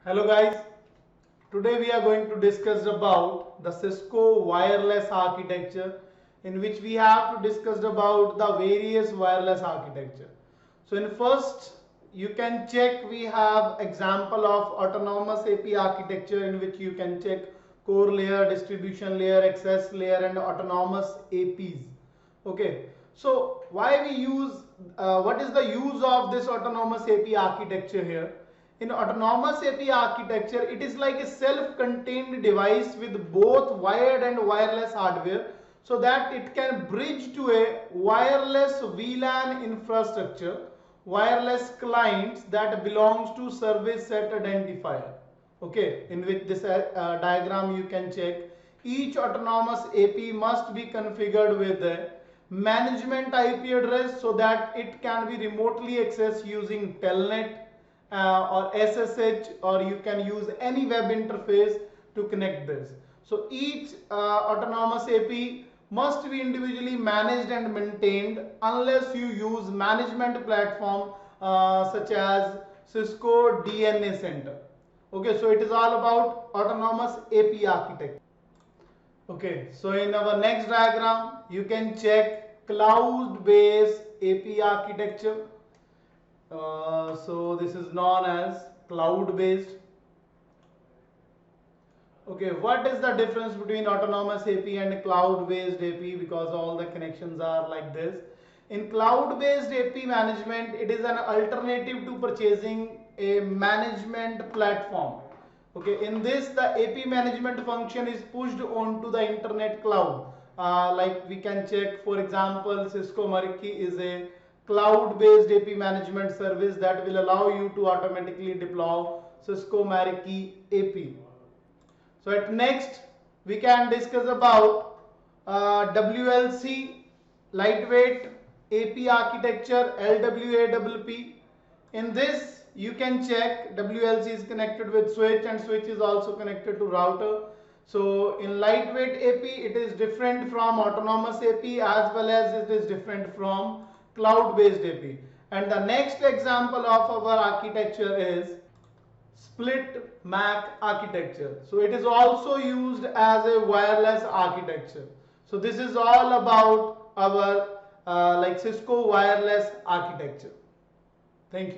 Hello guys, today we are going to discuss about the Cisco wireless architecture, in which we have to discuss about the various wireless architecture. So in first you can check, we have example of autonomous AP architecture, in which you can check core layer, distribution layer, access layer and autonomous APs. Okay, so why we use what is the use of this autonomous AP architecture here? In autonomous AP architecture, it is like a self-contained device with both wired and wireless hardware, so that it can bridge to a wireless WLAN infrastructure, wireless clients that belongs to service set identifier. Okay, in which this diagram you can check, each autonomous AP must be configured with a management IP address so that it can be remotely accessed using telnet or SSH, or you can use any web interface to connect this. So each autonomous AP must be individually managed and maintained unless you use management platform such as Cisco DNA Center. Okay, so it is all about autonomous AP architecture. Okay, so in our next diagram, you can check cloud-based AP architecture. So this is known as cloud-based. Okay, what is the difference between autonomous AP and cloud-based AP? Because all the connections are like this. In cloud-based AP management, it is an alternative to purchasing a management platform. Okay, in this the AP management function is pushed onto the internet cloud. Like we can check, for example, Cisco Meraki is a cloud-based AP management service that will allow you to automatically deploy Cisco Meraki AP. So at next we can discuss about WLC, lightweight AP architecture, LWAWP. In this you can check WLC is connected with switch and switch is also connected to router. So in lightweight AP it is different from autonomous AP, as well as it is different from cloud-based AP. And the next example of our architecture is split MAC architecture. So it is also used as a wireless architecture. So this is all about our like Cisco wireless architecture. Thank you.